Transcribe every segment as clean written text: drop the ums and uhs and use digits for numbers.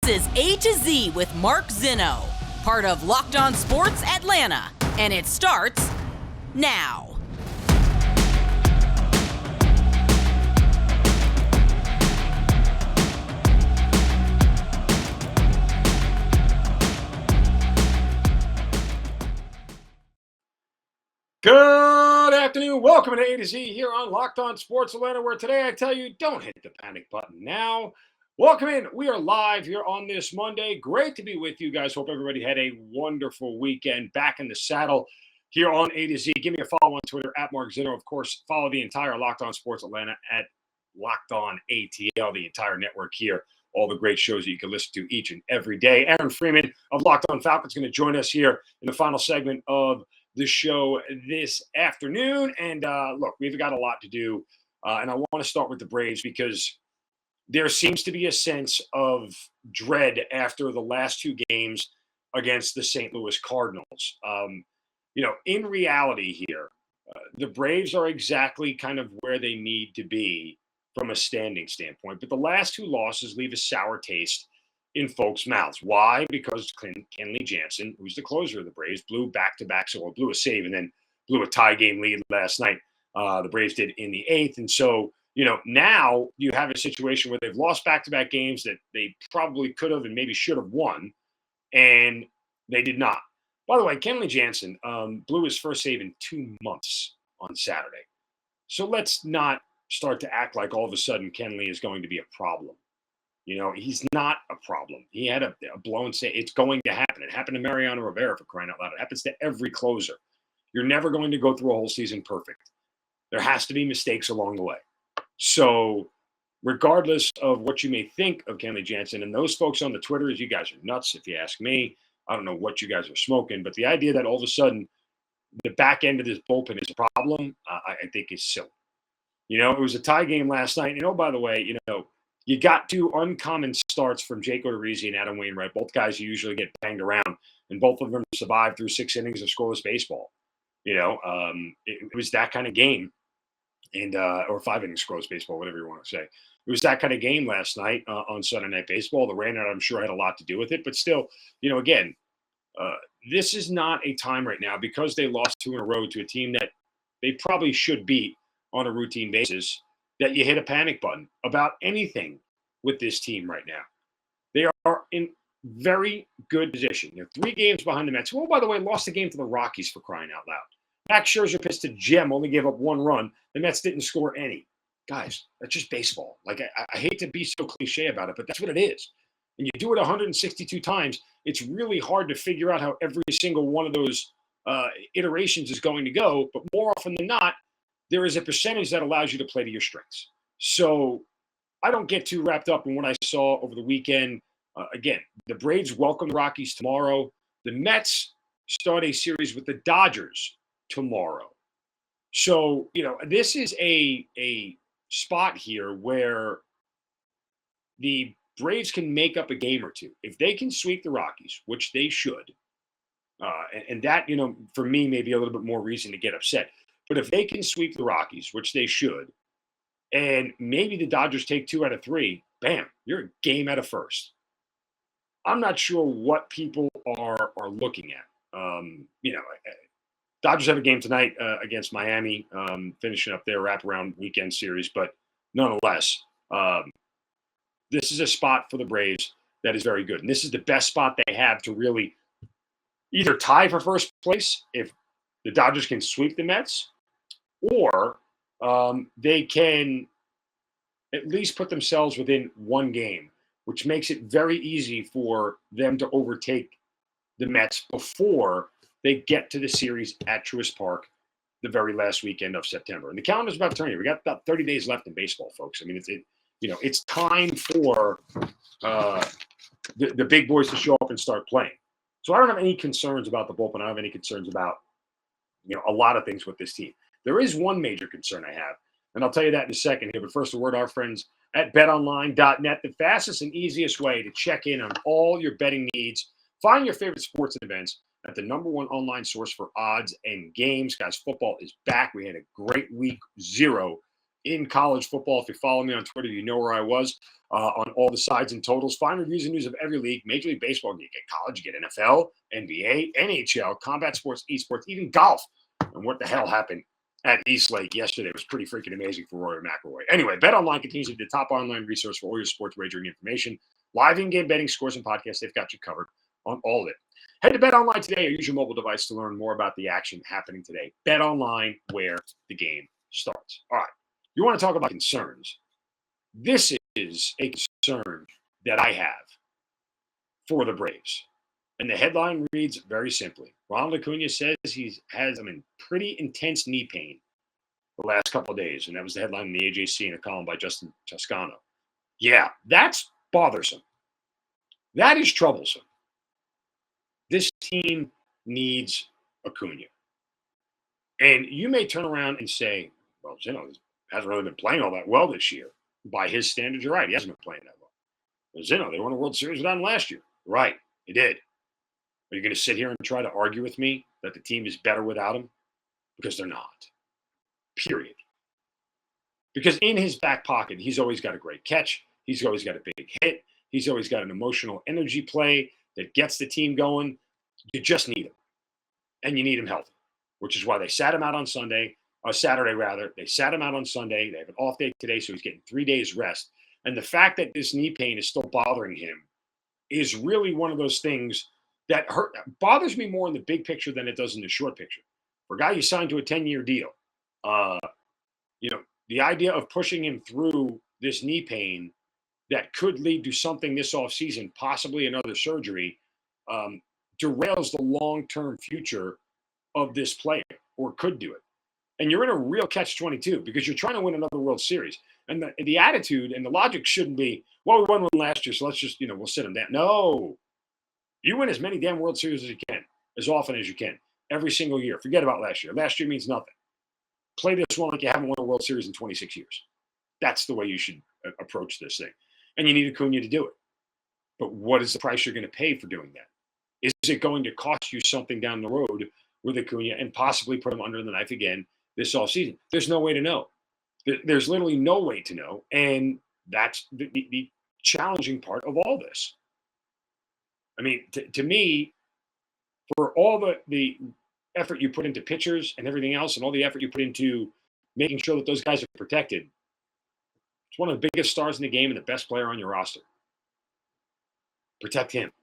is A to Z with Mark Zinno, part of Locked On Sports Atlanta, and it starts now. Good afternoon. Welcome to A to Z here on Locked On Sports Atlanta, where today I tell you, don't hit the panic button now. Welcome in. We are live here on this Monday. Great to be with you guys. Hope everybody had a wonderful weekend. Back in the saddle here on A to Z. Give me a follow on Twitter at Mark Zinno. Of course, follow the entire Locked On Sports Atlanta at Locked On ATL, the entire network here. All the great shows that you can listen to each and every day. Aaron Freeman of Locked On Falcons is going to join us here in the final segment of the show this afternoon. And look, we've got a lot to do. And I want to start with the Braves because there seems to be a sense of dread after the last two games against the St. Louis Cardinals. In reality here, the Braves are exactly kind of where they need to be from a standing standpoint. But the last two losses leave a sour taste in folks' mouths. Why? Because Kenley Jansen, who's the closer of the Braves, blew back-to-back, blew a save and then blew a tie game lead last night. The Braves did in the eighth. And so, now you have a situation where they've lost back-to-back games that they probably could have and maybe should have won, and they did not. By the way, Kenley Jansen blew his first save in 2 months on Saturday. So let's not start to act like all of a sudden Kenley is going to be a problem. He's not a problem. He had a blown save. It's going to happen. It happened to Mariano Rivera, for crying out loud. It happens to every closer. You're never going to go through a whole season perfect. There has to be mistakes along the way. So regardless of what you may think of Kenley Jansen, and those folks on the Twitters, you guys are nuts if you ask me. I don't know what you guys are smoking, but the idea that all of a sudden the back end of this bullpen is a problem, I think is silly. It was a tie game last night. By the way, you got two uncommon starts from Jake Odorizzi and Adam Wainwright, both guys who usually get banged around, and both of them survived through 6 innings of scoreless baseball. It was that kind of game, and or 5 innings scoreless baseball, whatever you want to say. It was that kind of game last night on Sunday Night Baseball. The rain, I'm sure, had a lot to do with it, but still, again, this is not a time right now because they lost 2 in a row to a team that they probably should beat on a routine basis, that you hit a panic button about anything with this team right now. They are in very good position. They're 3 games behind the Mets, who, by the way, lost the game to the Rockies, for crying out loud. Max Scherzer pitched a gem, only gave up 1 run. The Mets didn't score any. Guys, that's just baseball. Like, I hate to be so cliche about it, but that's what it is. And you do it 162 times, it's really hard to figure out how every single one of those iterations is going to go. But more often than not, there is a percentage that allows you to play to your strengths. So I don't get too wrapped up in what I saw over the weekend. Again, the Braves welcome the Rockies tomorrow. The Mets start a series with the Dodgers tomorrow. So, this is a spot here where the Braves can make up a game or two. If they can sweep the Rockies, which they should, and that, for me, may be a little bit more reason to get upset. But if they can sweep the Rockies, which they should, and maybe the Dodgers take 2 out of 3, bam, you're a game out of first. I'm not sure what people are looking at. Dodgers have a game tonight against Miami, finishing up their wraparound weekend series. But nonetheless, this is a spot for the Braves that is very good. And this is the best spot they have to really either tie for first place if the Dodgers can sweep the Mets, or they can at least put themselves within 1 game, which makes it very easy for them to overtake the Mets before they get to the series at Truist Park the very last weekend of September. And the calendar's about to turn here. We got about 30 days left in baseball, folks. I mean, it's time for the big boys to show up and start playing. So I don't have any concerns about the bullpen. I don't have any concerns about a lot of things with this team. There is one major concern I have, and I'll tell you that in a second here. But first, a word to our friends at betonline.net, the fastest and easiest way to check in on all your betting needs. Find your favorite sports and events at the #1 online source for odds and games. Guys, football is back. We had a great week 0 in college football. If you follow me on Twitter, you know where I was on all the sides and totals. Find reviews and news of every league, Major League Baseball. You get college, you get NFL, NBA, NHL, combat sports, esports, even golf. And what the hell happened at East Lake yesterday was pretty freaking amazing for Rory McIlroy. Anyway, BetOnline continues to be the top online resource for all your sports wagering information. Live in-game betting, scores, and podcasts, they've got you covered on all of it. Head to BetOnline today or use your mobile device to learn more about the action happening today. BetOnline, where the game starts. All right, you want to talk about concerns. This is a concern that I have for the Braves. And the headline reads very simply. Ronald Acuna says he has pretty intense knee pain the last couple of days. And that was the headline in the AJC in a column by Justin Toscano. Yeah, that's bothersome. That is troublesome. This team needs Acuna. And you may turn around and say, well, Zinno hasn't really been playing all that well this year. By his standards, you're right. He hasn't been playing that well. Well, Zinno, they won a World Series without him last year. Right, they did. Are you going to sit here and try to argue with me that the team is better without him? Because they're not. Period. Because in his back pocket, he's always got a great catch. He's always got a big hit. He's always got an emotional energy play that gets the team going. You just need him. And you need him healthy, which is why they sat him out on Saturday. They sat him out on Sunday. They have an off day today, so he's getting 3 days rest. And the fact that this knee pain is still bothering him is really one of those things that bothers me more in the big picture than it does in the short picture. For a guy you signed to a 10-year deal, the idea of pushing him through this knee pain that could lead to something this offseason, possibly another surgery, derails the long-term future of this player, or could do it. And you're in a real catch-22 because you're trying to win another World Series. And the attitude and the logic shouldn't be, well, we won one last year, so let's just, we'll sit him down. No. You win as many damn World Series as you can, as often as you can, every single year. Forget about last year. Last year means nothing. Play this one like you haven't won a World Series in 26 years. That's the way you should approach this thing. And you need Acuna to do it. But what is the price you're going to pay for doing that? Is it going to cost you something down the road with Acuna and possibly put him under the knife again this offseason? There's no way to know. There's literally no way to know. And that's the challenging part of all this. I mean, to me, for all the effort you put into pitchers and everything else and all the effort you put into making sure that those guys are protected, it's one of the biggest stars in the game and the best player on your roster. Protect him.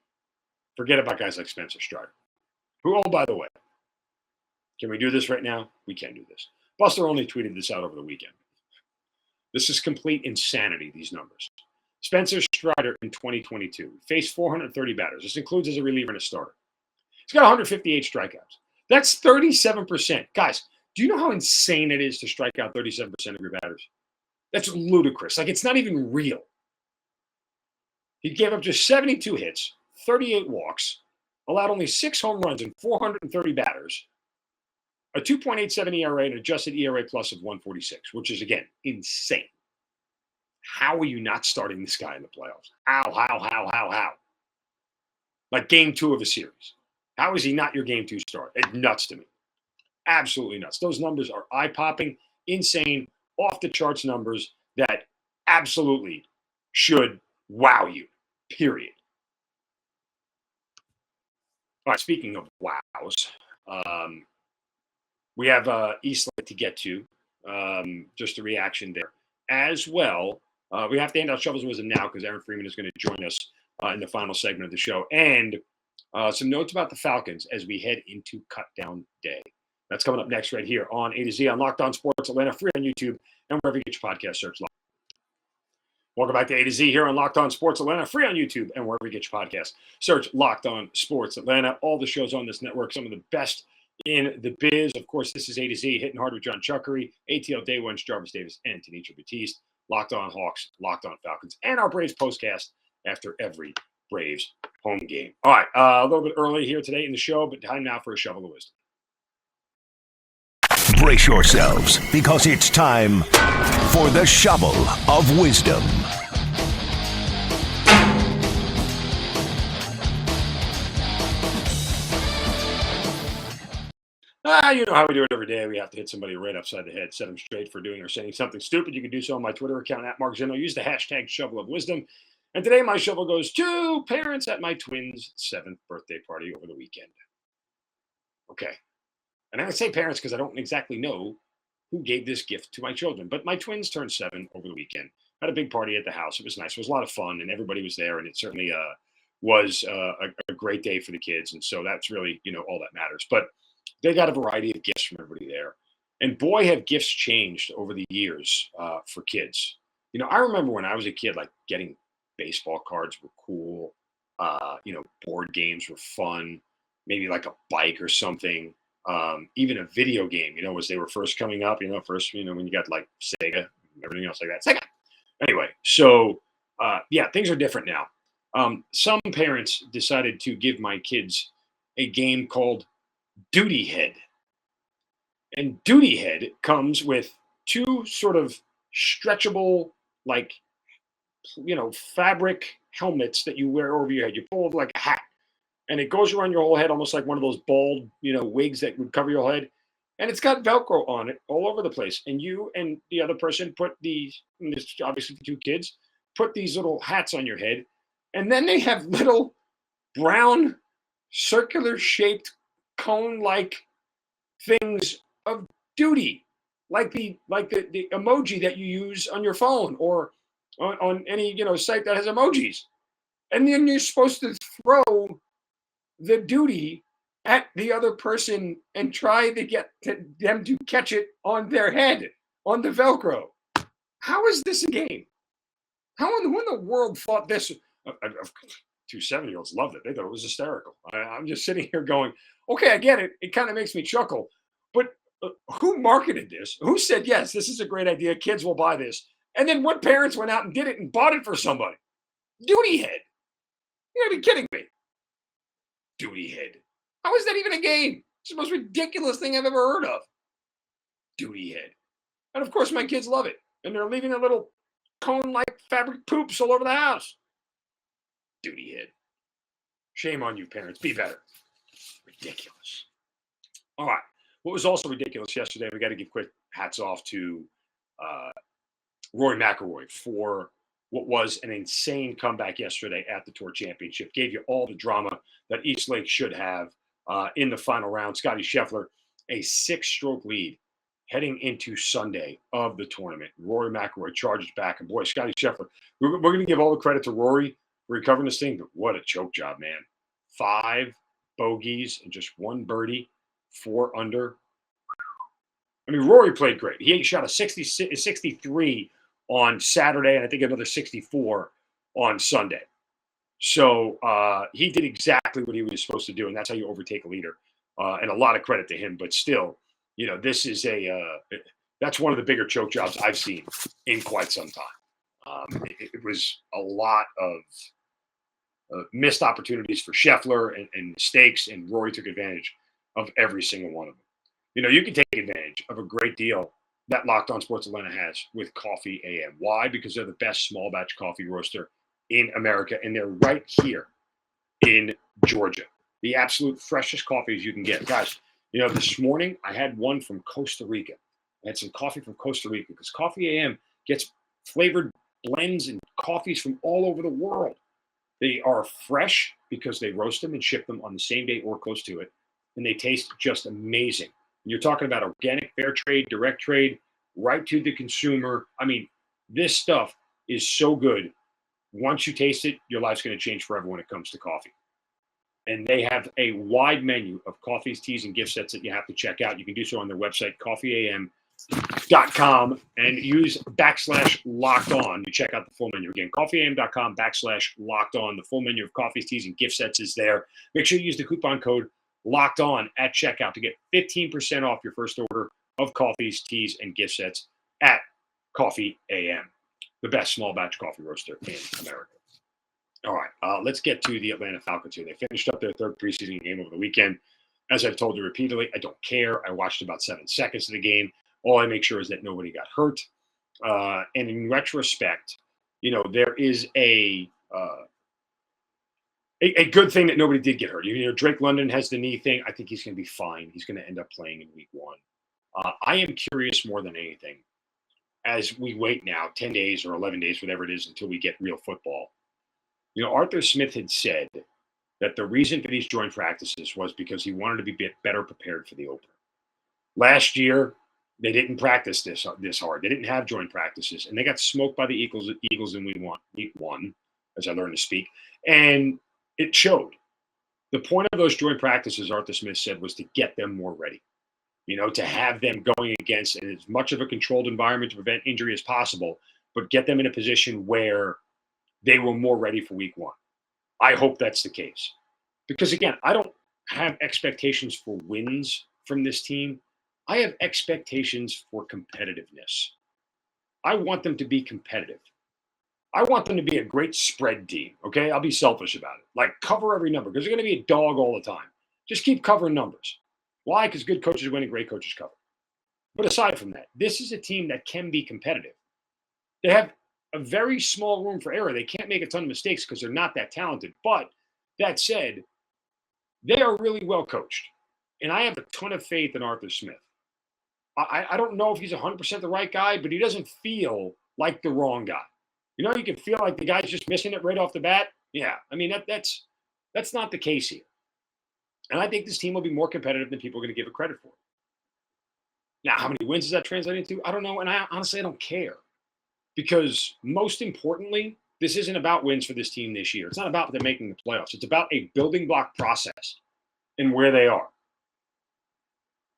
Forget about guys like Spencer Strider. Who, oh, by the way, can we do this right now? We can do this. Buster only tweeted this out over the weekend. This is complete insanity, these numbers. Spencer Strider in 2022 faced 430 batters. This includes as a reliever and a starter. He's got 158 strikeouts. That's 37%. Guys, do you know how insane it is to strike out 37% of your batters? That's ludicrous. Like, it's not even real. He gave up just 72 hits, 38 walks, allowed only 6 home runs and 430 batters, a 2.87 ERA and an adjusted ERA plus of 146, which is, again, insane. How are you not starting this guy in the playoffs? How? Like game 2 of a series. How is he not your game 2 start? It's nuts to me. Absolutely nuts. Those numbers are eye-popping, insane, off-the-charts numbers that absolutely should wow you, period. All right, speaking of wows, we have East Lake to get to, just a reaction there. As well, we have to hand out shovels and wisdom now because Aaron Freeman is going to join us in the final segment of the show. And some notes about the Falcons as we head into Cutdown Day. That's coming up next right here on A to Z on Locked On Sports Atlanta, free on YouTube and wherever you get your podcast, search Locked. Welcome back to A to Z here on Locked On Sports Atlanta, free on YouTube and wherever you get your podcast. Search Locked On Sports Atlanta. All the shows on this network, some of the best in the biz. Of course, this is A to Z, hitting hard with John Chuckery, ATL Day One's Jarvis Davis, and Tanisha Batiste. Locked On Hawks, Locked On Falcons, and our Braves postcast after every Braves home game. All right, a little bit early here today in the show, but time now for a shovel of wisdom. Brace yourselves, because it's time for the shovel of wisdom. You know how we do it every day. We have to hit somebody right upside the head, set them straight for doing or saying something stupid. You can do so on my Twitter account at Mark Zinno. Use the hashtag shovel of wisdom. And today my shovel goes to parents at my twins' 7th birthday party over the weekend. Okay. And I say parents because I don't exactly know who gave this gift to my children. But my twins turned 7 over the weekend. Had a big party at the house. It was nice. It was a lot of fun, and everybody was there. And it certainly was a great day for the kids. And so that's really, all that matters. But they got a variety of gifts from everybody there. And boy, have gifts changed over the years for kids. I remember when I was a kid, like getting baseball cards were cool. Board games were fun. Maybe like a bike or something. Even a video game, as they were first coming up, when you got like Sega and everything else like that. Sega. Anyway, so things are different now. Some parents decided to give my kids a game called Duty Head. And Duty Head comes with 2 sort of stretchable, fabric helmets that you wear over your head. You pull like a hat. And it goes around your whole head, almost like one of those bald, wigs that would cover your head. And it's got Velcro on it all over the place. And you and the other person put these, obviously the 2 kids, put these little hats on your head. And then they have little brown, circular shaped, cone-like things of duty, like the emoji that you use on your phone or on any, site that has emojis. And then you're supposed to throw the duty at the other person and try to get them to catch it on their head, on the Velcro. How is this a game? Who in the world thought this? 2 7-year-olds loved it. They thought it was hysterical. I'm just sitting here going, okay, I get it. It kind of makes me chuckle. But who marketed this? Who said, yes, this is a great idea. Kids will buy this. And then what parents went out and did it and bought it for somebody? Duty Head. You gotta be kidding me. Duty Head. How is that even a game? It's the most ridiculous thing I've ever heard of. Duty Head. And of course, my kids love it. And they're leaving their little cone-like fabric poops all over the house. Duty Head. Shame on you, parents. Be better. Ridiculous. All right. What was also ridiculous yesterday, we got to give quick hats off to Rory McIlroy for what was an insane comeback yesterday at the Tour Championship. Gave you all the drama that East Lake should have in the final round. Scotty Scheffler, a 6-stroke lead heading into Sunday of the tournament. Rory McIlroy charges back. And boy, Scotty Scheffler, we're going to give all the credit to Rory for recovering this thing, but what a choke job, man. 5 bogeys and just 1 birdie, 4 under. I mean, Rory played great. He shot a 63 on Saturday, and I think another 64 on Sunday. So he did exactly what he was supposed to do, and that's how you overtake a leader. And a lot of credit to him. But still, this is that's one of the bigger choke jobs I've seen in quite some time. It was a lot of missed opportunities for Scheffler and mistakes, and Rory took advantage of every single one of them. You can take advantage of a great deal that Locked On Sports Atlanta has with Coffee AM. Why? Because they're the best small batch coffee roaster in America, and they're right here in Georgia. The absolute freshest coffees you can get. Guys, this morning I had one from Costa Rica. I had some coffee from Costa Rica because Coffee AM gets flavored blends and coffees from all over the world. They are fresh because they roast them and ship them on the same day or close to it, and they taste just amazing. You're talking about organic, fair trade, direct trade, right to the consumer. I mean, this stuff is so good. Once you taste it, your life's going to change forever when it comes to coffee. And they have a wide menu of coffees, teas, and gift sets that you have to check out. You can do so on their website, coffeeam.com, and use /LockedOn to check out the full menu. Again, coffeeam.com /LockedOn. The full menu of coffees, teas, and gift sets is there. Make sure you use the coupon code Locked On at checkout to get 15% off your first order of coffees, teas, and gift sets at Coffee AM, the best small batch coffee roaster in America. All right, let's get to the Atlanta Falcons here. They finished up their 3rd preseason game over the weekend. As I've told you repeatedly, I don't care. I watched about 7 seconds of the game. All I make sure is that nobody got hurt. And in retrospect, there is a a good thing that nobody did get hurt. Drake London has the knee thing. I think he's going to be fine. He's going to end up playing in week 1. I am curious more than anything as we wait now 10 days or 11 days, whatever it is, until we get real football. Arthur Smith had said that the reason for these joint practices was because he wanted to be better prepared for the opener. Last year, they didn't practice this hard. They didn't have joint practices, and they got smoked by the Eagles in week 1, as I learned to speak, and it showed. The point of those joint practices, Arthur Smith said, was to get them more ready. To have them going against as much of a controlled environment to prevent injury as possible, but get them in a position where they were more ready for week 1. I hope that's the case. Because, again, I don't have expectations for wins from this team. I have expectations for competitiveness. I want them to be competitive. I want them to be a great spread team, okay? I'll be selfish about it. Like, cover every number because they're going to be a dog all the time. Just keep covering numbers. Why? Because good coaches win and great coaches cover. But aside from that, this is a team that can be competitive. They have a very small room for error. They can't make a ton of mistakes because they're not that talented. But that said, they are really well coached. And I have a ton of faith in Arthur Smith. I don't know if he's 100% the right guy, but he doesn't feel like the wrong guy. You can feel like the guy's just missing it right off the bat. Yeah, I mean, that's not the case here. And I think this team will be more competitive than people are going to give it credit for. Now, how many wins does that translate into? I don't know, and I honestly don't care. Because most importantly, this isn't about wins for this team this year. It's not about them making the playoffs. It's about a building block process and where they are.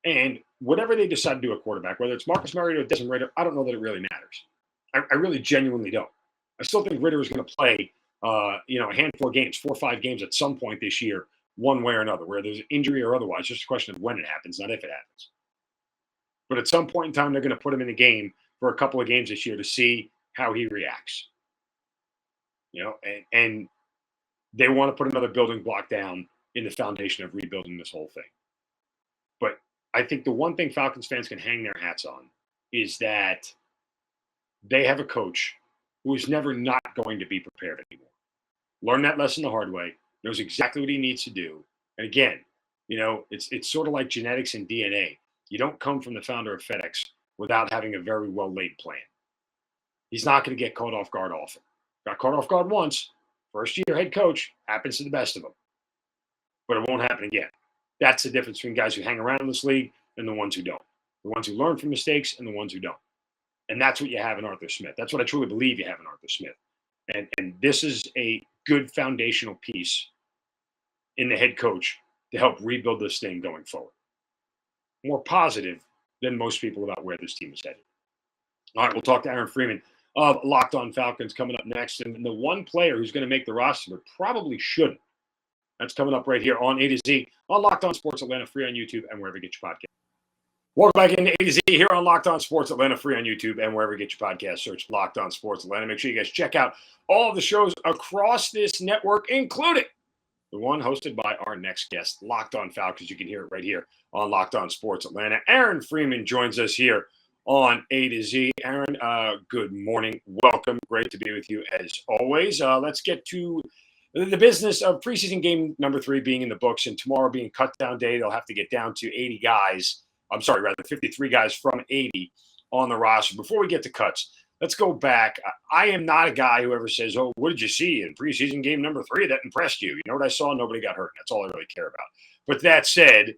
And whatever they decide to do at quarterback, whether it's Marcus Mariota or Desmond Ridder, I don't know that it really matters. I really genuinely don't. I still think Ridder is going to play, a handful of games, 4 or 5 games at some point this year, one way or another, where there's an injury or otherwise. Just a question of when it happens, not if it happens. But at some point in time, they're going to put him in the game for a couple of games this year to see how he reacts. And they want to put another building block down in the foundation of rebuilding this whole thing. But I think the one thing Falcons fans can hang their hats on is that they have a coach who is never not going to be prepared anymore. Learned that lesson the hard way, knows exactly what he needs to do. And again, it's sort of like genetics and DNA. You don't come from the founder of FedEx without having a very well-laid plan. He's not going to get caught off guard often. Got caught off guard once. First-year head coach, happens to the best of them. But it won't happen again. That's the difference between guys who hang around in this league and the ones who don't. The ones who learn from mistakes and the ones who don't. And that's what you have in Arthur Smith. That's what I truly believe you have in Arthur Smith. And this is a good foundational piece in the head coach to help rebuild this thing going forward. More positive than most people about where this team is headed. All right, we'll talk to Aaron Freeman of Locked On Falcons coming up next. And the one player who's going to make the roster but probably shouldn't. That's coming up right here on A to Z on Locked On Sports Atlanta, free on YouTube and wherever you get your podcast. Welcome back into A to Z here on Locked On Sports Atlanta, free on YouTube and wherever you get your podcast. Search Locked On Sports Atlanta. Make sure you guys check out all of the shows across this network, including the one hosted by our next guest, Locked On Falcons. You can hear it right here on Locked On Sports Atlanta. Aaron Freeman joins us here on A to Z. Aaron, good morning. Welcome. Great to be with you as always. Let's get to the business of preseason game number 3 being in the books, and tomorrow being cut down day. They'll have to get down to 80 guys. 53 guys from 80 on the roster. Before we get to cuts, let's go back. I am not a guy who ever says, oh, what did you see in preseason game number 3 that impressed you? You know what I saw? Nobody got hurt. That's all I really care about. But that said,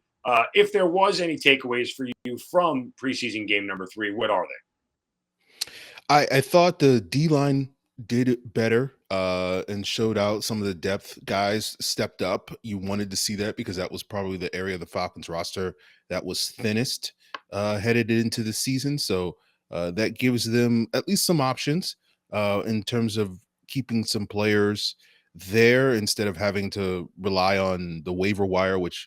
if there was any takeaways for you from preseason game number 3, what are they? I thought the D-line did it better and showed out some of the depth. Guys stepped up. You wanted to see that because that was probably the area of the Falcons roster that was thinnest headed into the season. So that gives them at least some options in terms of keeping some players there instead of having to rely on the waiver wire, which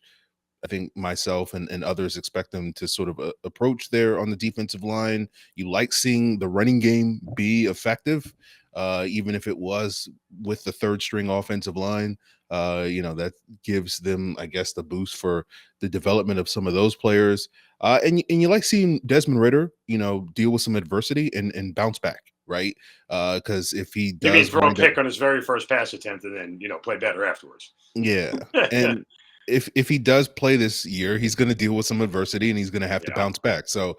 I think myself and others expect them to sort of approach there on the defensive line. You like seeing the running game be effective, even if it was with the third string offensive line. That gives them, I guess, the boost for the development of some of those players. And you like seeing Desmond Ridder, deal with some adversity and bounce back. right? Because if he You mean does throw a wind up, pick on his very first pass attempt and then, play better afterwards. yeah, and if he does play this year, he's going to deal with some adversity and he's going to have to Yeah. bounce back. So,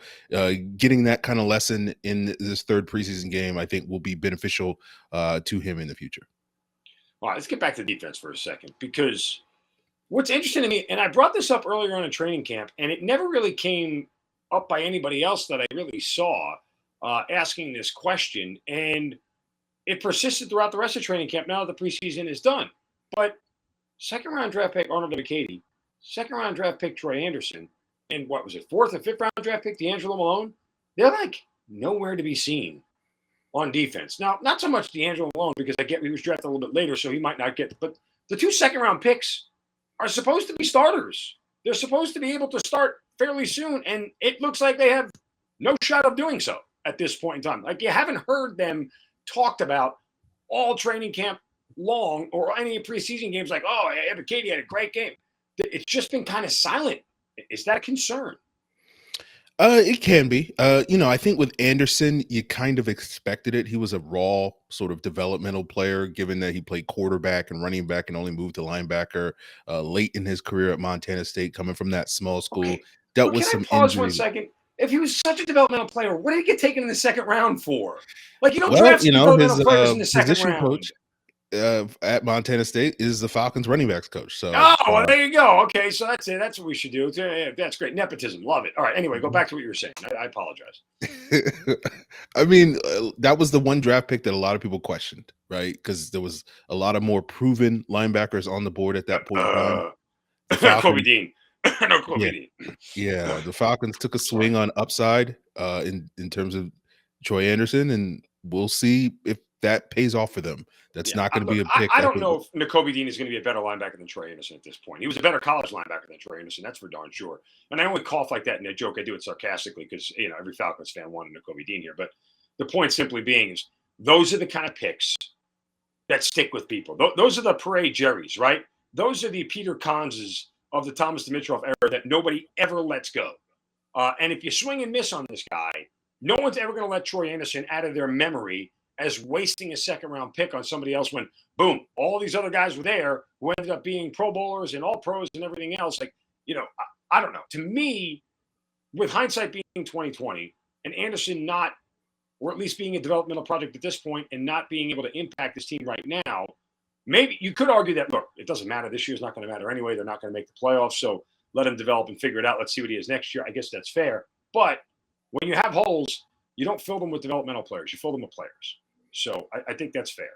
getting that kind of lesson in this third preseason game, I think, will be beneficial to him in the future. All right, let's get back to defense for a second, because what's interesting to me, and I brought this up earlier on in training camp, and it never really came up by anybody else that I really saw asking this question, and it persisted throughout the rest of training camp now that the preseason is done. But second-round draft pick Arnold Acuna, second-round draft pick Troy Anderson, and what was it, fourth or fifth-round draft pick D'Angelo Malone, they're like nowhere to be seen on defense. Now, not so much D'Angelo Malone, because I get he was drafted a little bit later, so he might not get, but the two second-round picks are supposed to be starters. They're supposed to be able to start fairly soon, and it looks like they have no shot of doing so at this point in time. Like, you haven't heard them talked about all training camp long or any preseason games like, oh, Katie had a great game. It's just been kind of silent. Is that a concern? It can be. I think with Anderson, you kind of expected it. He was a raw sort of developmental player, given that he played quarterback and running back and only moved to linebacker late in his career at Montana State, coming from that small school, Okay. dealt Well, with can some I pause injuries. 1 second? If he was such a developmental player, what did he get taken in the second round for? Like, you don't Well, draft developmental his players in the second position round. coach at Montana State is the Falcons running backs coach. So, Oh, well, there you go. Okay, so that's it. That's what we should do. Yeah, that's great. Nepotism. Love it. All right, anyway, go back to what you were saying. I apologize. I mean, that was the one draft pick that a lot of people questioned, right? Because there was a lot of more proven linebackers on the board at that point in time. The Kobe Falcons, Dean. No, Kobe yeah, Dean. yeah, the Falcons took a swing on upside in terms of Troy Anderson, and we'll see if that pays off for them. That's Yeah, not going to look, be a pick. I don't know if Nakobe Dean is going to be a better linebacker than Troy Anderson at this point. He was a better college linebacker than Troy Anderson, that's for darn sure. And I only cough like that in a joke. I do it sarcastically because, every Falcons fan wanted Nakobe Dean here. But the point simply being is those are the kind of picks that stick with people. Those are the parade Jerrys, right? Those are the Peter Conses of the Thomas Dimitroff era that nobody ever lets go. And if you swing and miss on this guy, no one's ever going to let Troy Anderson out of their memory as wasting a second-round pick on somebody else when, boom, all these other guys were there who ended up being Pro Bowlers and All-Pros and everything else. Like, I don't know. To me, with hindsight being 2020 and Anderson not, or at least being a developmental project at this point and not being able to impact this team right now, maybe you could argue that, look, it doesn't matter. This year's not going to matter anyway. They're not going to make the playoffs, so let him develop and figure it out. Let's see what he is next year. I guess that's fair. But when you have holes, you don't fill them with developmental players. You fill them with players. So I think that's fair.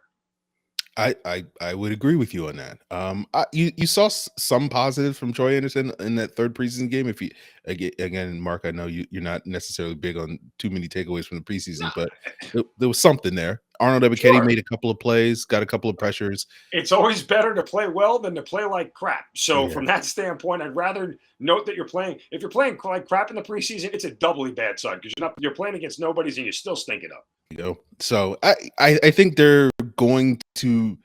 I would agree with you on that. You saw some positives from Troy Anderson in that third preseason game. If you again, Mark, I know you're not necessarily big on too many takeaways from the preseason, but there was something there. Arnold Acuna made a couple of plays, got a couple of pressures. It's always better to play well than to play like crap. So Yeah. from that standpoint, I'd rather note that you're playing. If you're playing like crap in the preseason, it's a doubly bad side because you're playing against nobodies and you still stink it up. So I think they're going to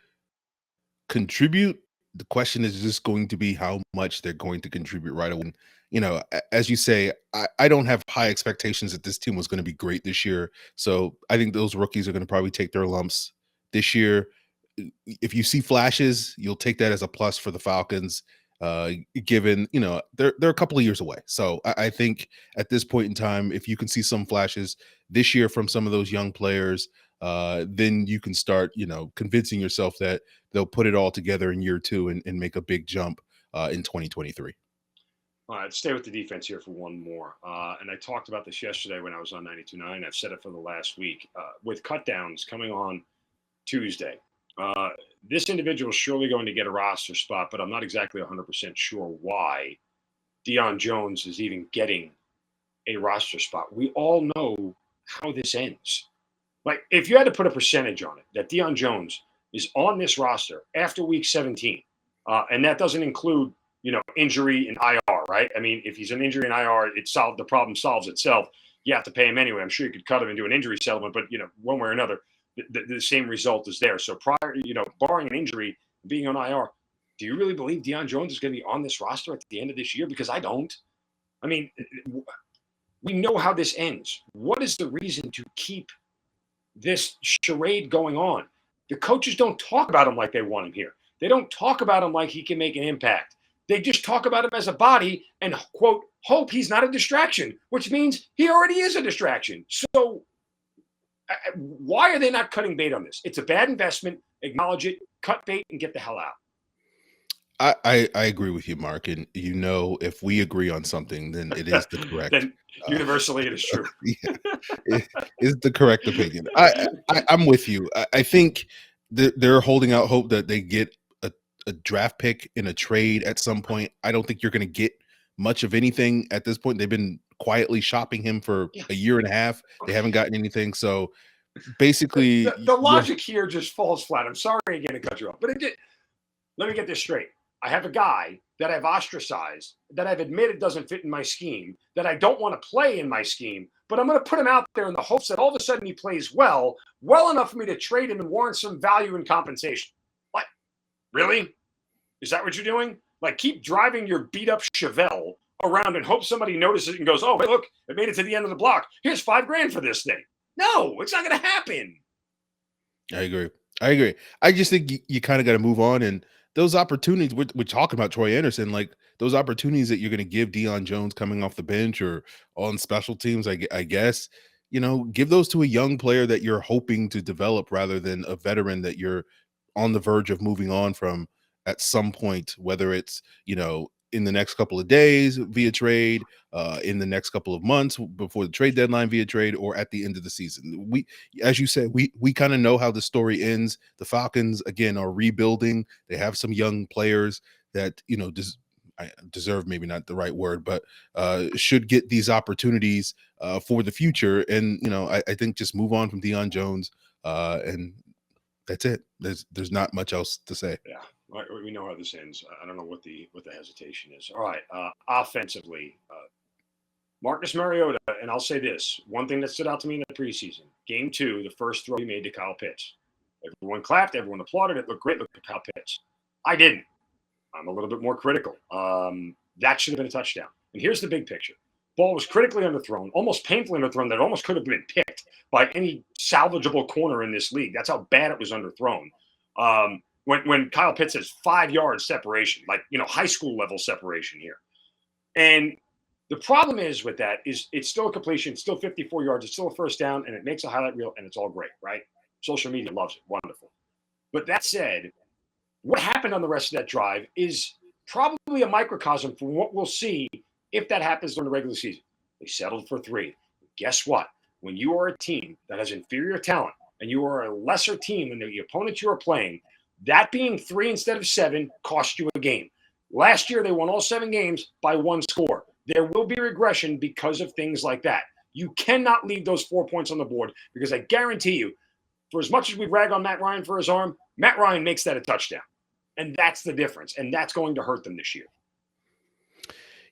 contribute. The question is just going to be how much they're going to contribute right away. As you say, I don't have high expectations that this team was going to be great this year. So I think those rookies are going to probably take their lumps this year. If you see flashes, you'll take that as a plus for the Falcons, given, they're a couple of years away. So I think at this point in time, if you can see some flashes this year from some of those young players, then you can start, convincing yourself that they'll put it all together in year two and make a big jump in 2023. All right, stay with the defense here for one more. And I talked about this yesterday when I was on 92.9. I've said it for the last week. With cutdowns coming on Tuesday, this individual is surely going to get a roster spot, but I'm not exactly 100% sure why Deion Jones is even getting a roster spot. We all know how this ends. Like, if you had to put a percentage on it, that Deion Jones is on this roster after week 17, and that doesn't include, injury and IR, right? I mean, if he's an injury and IR, the problem solves itself. You have to pay him anyway. I'm sure you could cut him and do an injury settlement, but, one way or another, the same result is there. So barring an injury, being on IR, do you really believe Deion Jones is going to be on this roster at the end of this year? Because I don't. I mean, we know how this ends. What is the reason to keep this charade going on. The coaches don't talk about him like they want him here. They don't talk about him like he can make an impact. They just talk about him as a body and, quote, hope he's not a distraction, which means he already is a distraction. So why are they not cutting bait on this? It's a bad investment. Acknowledge it, cut bait, and get the hell out. I agree with you, Mark. And if we agree on something, then it is the correct. Then universally, it is true. Yeah, it is the correct opinion. I'm with you. I think they're holding out hope that they get a draft pick in a trade at some point. I don't think you're going to get much of anything at this point. They've been quietly shopping him for a year and a half. They haven't gotten anything. So basically, the logic here just falls flat. I'm sorry again to cut you off, but let me get this straight. I have a guy that I've ostracized, that I've admitted doesn't fit in my scheme, that I don't want to play in my scheme, but I'm going to put him out there in the hopes that all of a sudden he plays well enough for me to trade him and warrant some value and compensation. What? Really? Is that what you're doing? Like, keep driving your beat-up Chevelle around and hope somebody notices it and goes, oh, hey, look, it made it to the end of the block. Here's $5,000 for this thing. No, it's not going to happen. I agree. I just think you kind of got to move on. And those opportunities, we're talking about Troy Anderson, like those opportunities that you're going to give Deion Jones coming off the bench or on special teams, I guess, give those to a young player that you're hoping to develop rather than a veteran that you're on the verge of moving on from at some point, whether it's, in the next couple of days via trade, in the next couple of months before the trade deadline via trade, or at the end of the season. As you said, we kind of know how the story ends. The Falcons, again, are rebuilding. They have some young players that, deserve, maybe not the right word, but should get these opportunities for the future. And, I think just move on from Deion Jones, and that's it. There's not much else to say. Yeah. We know how this ends. I don't know what the hesitation is. All right. Offensively, Marcus Mariota, and I'll say this, one thing that stood out to me in the preseason, game 2, the first throw he made to Kyle Pitts. Everyone clapped, everyone applauded. It looked great. Looked at Kyle Pitts. I didn't. I'm a little bit more critical. That should have been a touchdown. And here's the big picture. Ball was critically underthrown, almost painfully underthrown, that almost could have been picked by any salvageable corner in this league. That's how bad it was underthrown. When Kyle Pitts has 5 yards separation, like, high school level separation here. And the problem is with that is it's still a completion, it's still 54 yards, it's still a first down, and it makes a highlight reel, and it's all great, right? Social media loves it. Wonderful. But that said, what happened on the rest of that drive is probably a microcosm for what we'll see if that happens during the regular season. They settled for 3. Guess what? When you are a team that has inferior talent and you are a lesser team than the opponent you are playing, that being 3 instead of 7 cost you a game. Last year, they won all 7 games by 1 score. There will be regression because of things like that. You cannot leave those 4 points on the board because I guarantee you, for as much as we rag on Matt Ryan for his arm, Matt Ryan makes that a touchdown. And that's the difference. And that's going to hurt them this year.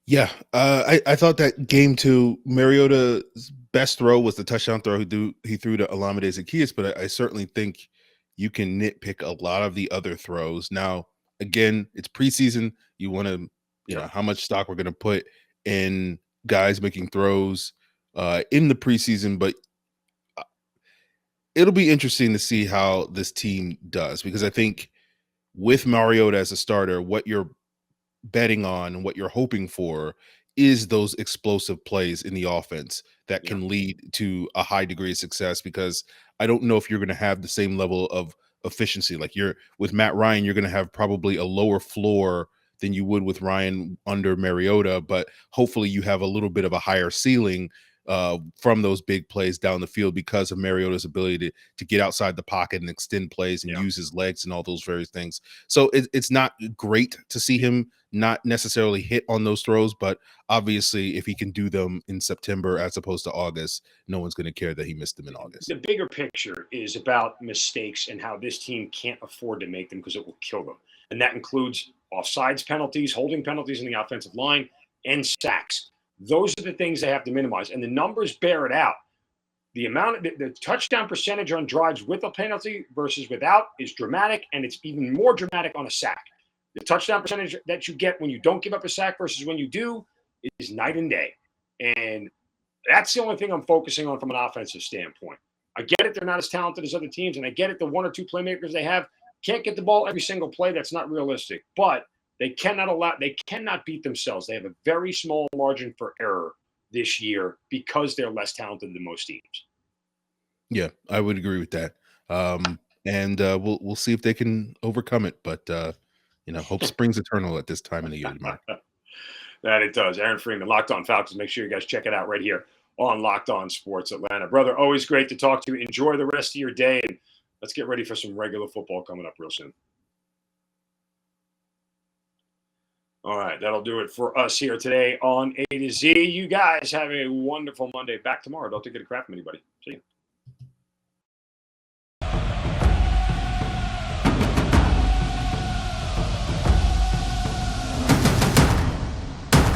Yeah, I thought that game 2, Mariota's best throw was the touchdown throw he threw to Olamide Zaccheaus, but I certainly think you can nitpick a lot of the other throws. Now, again, it's preseason. You want to, how much stock we're going to put in guys making throws in the preseason, but it'll be interesting to see how this team does, because I think with Mariota as a starter, what you're betting on and what you're hoping for is those explosive plays in the offense that can lead to a high degree of success, because I don't know if you're going to have the same level of efficiency. Like with Matt Ryan, you're going to have probably a lower floor than you would with Ryan under Mariota, but hopefully you have a little bit of a higher ceiling from those big plays down the field because of Mariota's ability to get outside the pocket and extend plays and use his legs and all those various things. So it's not great to see him not necessarily hit on those throws, but obviously if he can do them in September as opposed to August, no one's going to care that he missed them in August. The bigger picture is about mistakes and how this team can't afford to make them because it will kill them. And that includes offsides penalties, holding penalties in the offensive line, and sacks. Those are the things they have to minimize. And the numbers bear it out. The touchdown percentage on drives with a penalty versus without is dramatic, and it's even more dramatic on a sack. The touchdown percentage that you get when you don't give up a sack versus when you do is night and day. And that's the only thing I'm focusing on from an offensive standpoint. I get it. They're not as talented as other teams, and I get it. The one or two playmakers they have can't get the ball every single play. That's not realistic, but they cannot beat themselves. They have a very small margin for error this year because they're less talented than most teams. Yeah, I would agree with that. And we'll see if they can overcome it. But hope springs eternal at this time of the year, Mark. That it does. Aaron Freeman, Locked On Falcons. Make sure you guys check it out right here on Locked On Sports Atlanta. Brother, always great to talk to you. Enjoy the rest of your day, and let's get ready for some regular football coming up real soon. All right, that'll do it for us here today on A to Z. You guys have a wonderful Monday. Back tomorrow. Don't take it a crap from anybody.